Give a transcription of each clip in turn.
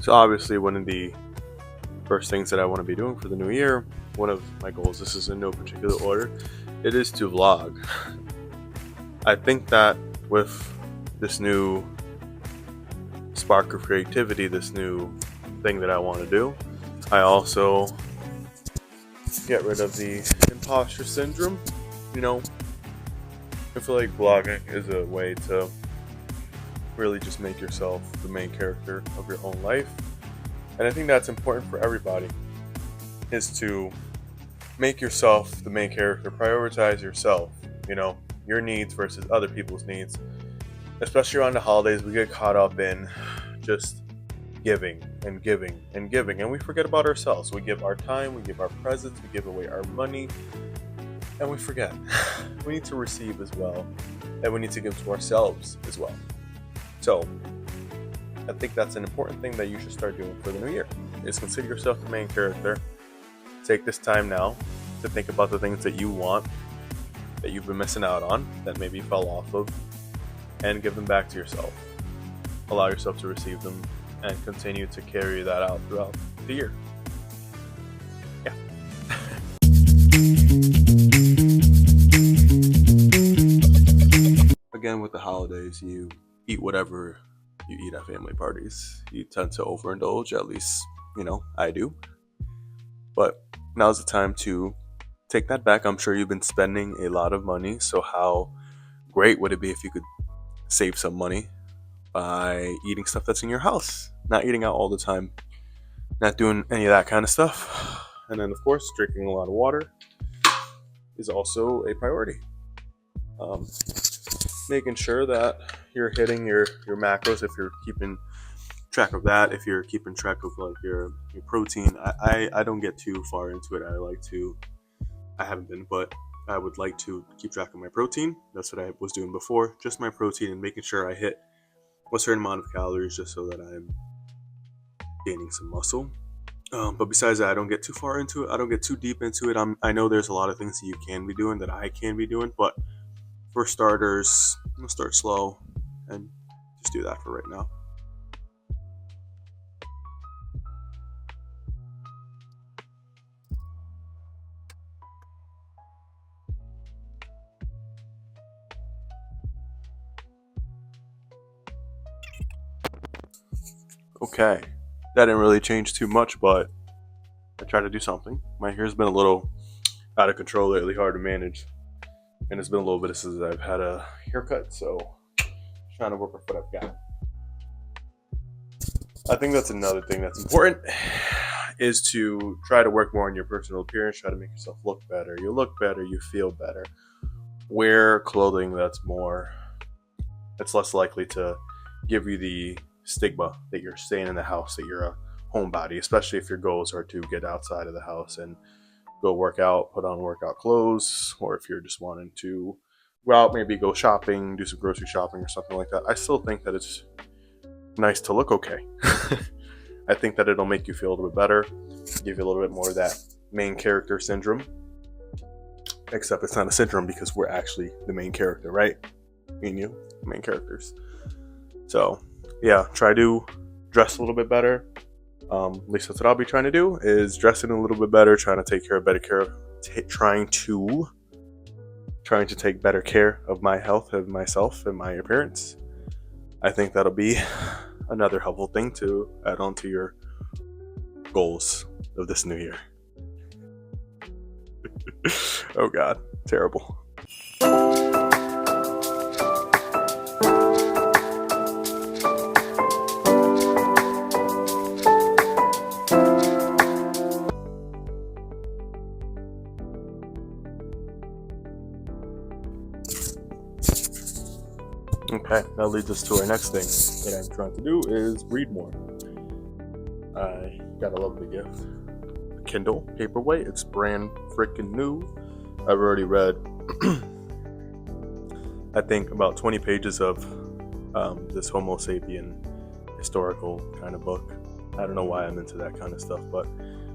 So obviously one of the first things that I want to be doing for the new year, one of my goals, this is in no particular order, it is to vlog. I think that with this new spark of creativity, this new thing that I want to do, I also get rid of the imposter syndrome. I feel like vlogging is a way to really just make yourself the main character of your own life. And I think that's important for everybody, is to make yourself the main character, prioritize yourself, your needs versus other people's needs. Especially around the holidays, we get caught up in just giving and giving and giving, and we forget about ourselves. We give our time, we give our presents, we give away our money, and we forget. We need to receive as well, and we need to give to ourselves as well. So I think that's an important thing that you should start doing for the new year, is consider yourself the main character. Take this time now to think about the things that you want, that you've been missing out on, that maybe you fell off of, and give them back to yourself. Allow yourself to receive them and continue to carry that out throughout the year. Yeah. Again, with the holidays, you eat whatever you eat at family parties. You tend to overindulge, at least, I do. But now's the time to take that back. I'm sure you've been spending a lot of money, so how great would it be if you could save some money by eating stuff that's in your house, not eating out all the time, not doing any of that kind of stuff. And then, of course, drinking a lot of water is also a priority. Making sure that you're hitting your macros, if you're keeping track of that, if you're keeping track of like your protein. I don't get too far into it. I haven't been, but I would like to keep track of my protein. That's what I was doing before, just my protein, and making sure I hit a certain amount of calories just so that I'm gaining some muscle. But besides that, I don't get too far into it. I don't get too deep into it. I know there's a lot of things that you can be doing, that I can be doing, but for starters, I'm going to start slow and just do that for right now. Okay, that didn't really change too much, but I tried to do something. My hair's been a little out of control lately, hard to manage. And it's been a little bit since I've had a haircut, so trying to work with what I've got. I think that's another thing that's important, is to try to work more on your personal appearance, try to make yourself look better. You look better, you feel better. Wear clothing that's less likely to give you the stigma that you're staying in the house, that you're a homebody, especially if your goals are to get outside of the house and go work out, put on workout clothes, or if you're just wanting to go out, maybe go shopping, do some grocery shopping or something like that. I still think that it's nice to look okay. I think that it'll make you feel a little bit better, give you a little bit more of that main character syndrome. Except it's not a syndrome because we're actually the main character, right? Me and you, main characters. So yeah, try to dress a little bit better. At least that's what I'll be trying to do, is dressing a little bit better, trying to take better care of my health, of myself, and my appearance. I think that'll be another helpful thing to add on to your goals of this new year. Oh God, terrible. Okay, that leads us to our next thing that I'm trying to do, is read more. I got a lovely gift, a Kindle Paperweight. It's brand freaking new. I've already read, I think, about 20 pages of this Homo sapien historical kind of book. I don't know why I'm into that kind of stuff, but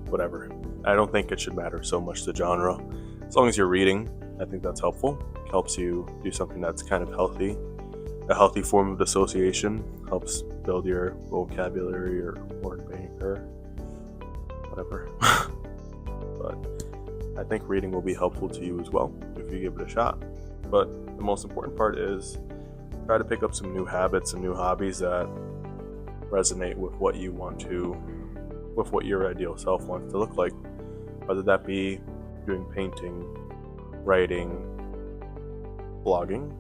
whatever. I don't think it should matter so much the genre. As long as you're reading, I think that's helpful. It helps you do something that's kind of healthy. A healthy form of dissociation helps build your vocabulary or word bank or whatever. But I think reading will be helpful to you as well if you give it a shot. But the most important part is try to pick up some new habits and new hobbies that resonate with what you want to, with what your ideal self wants to look like. Whether that be doing painting, writing, blogging,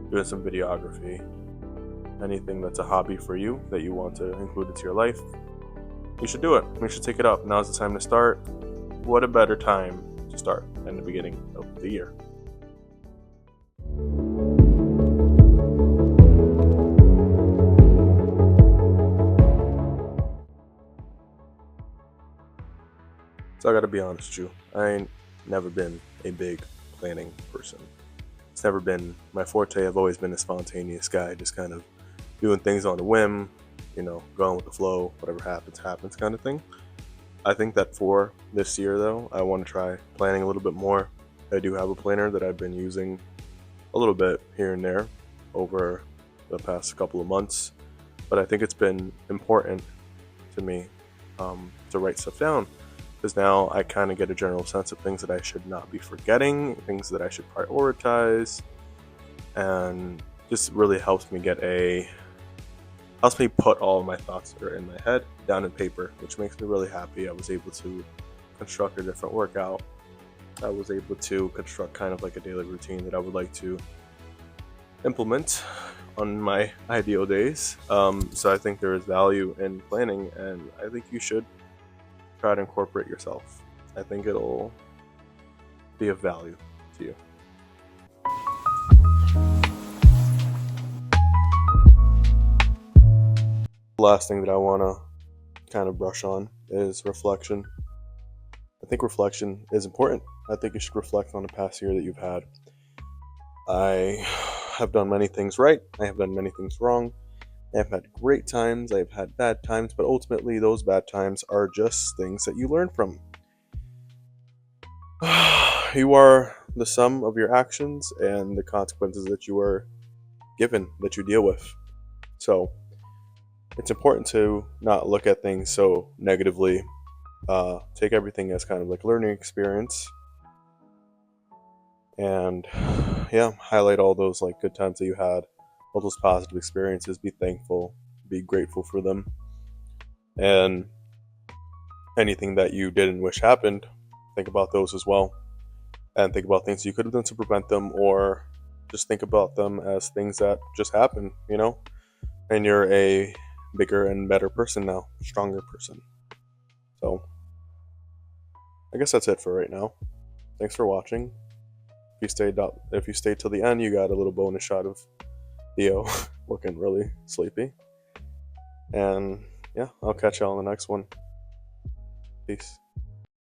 doing some videography, anything that's a hobby for you that you want to include into your life, you should do it. You should take it up. Now's the time to start. What a better time to start than the beginning of the year. So I gotta be honest with you, I ain't never been a big planning person. It's never been my forte. I've always been a spontaneous guy, just kind of doing things on a whim, going with the flow, whatever happens, happens kind of thing. I think that for this year, though, I want to try planning a little bit more. I do have a planner that I've been using a little bit here and there over the past couple of months, but I think it's been important to me to write stuff down, because now I kind of get a general sense of things that I should not be forgetting, things that I should prioritize, and just really helps me put all of my thoughs that are in my head down in paper, which makes me really happy. I was able to construct a different workout. I was able to construct kind of like a daily routine that I would like to implement on my ideal days. So I think there is value in planning, and I think you should try to incorporate yourself. I think it'll be of value to you. The last thing that I want to kind of brush on is reflection. I think reflection is important. I think you should reflect on the past year that you've had. I have done many things right. I have done many things wrong. I have had great times. I have had bad times, but ultimately those bad times are just things that you learn from. You are the sum of your actions and the consequences that you are given, that you deal with. So it's important to not look at things so negatively. Take everything as kind of like learning experience, and highlight all those like good times that you had, all those positive experiences. Be thankful, be grateful for them, and anything that you didn't wish happened, think about those as well, and think about things you could have done to prevent them, or just think about them as things that just happened, and you're a bigger and better person now, stronger person. So I guess that's it for right now. Thanks for watching. If you stayed till the end, you got a little bonus shot of Theo looking really sleepy. And yeah, I'll catch y'all on the next one. Peace.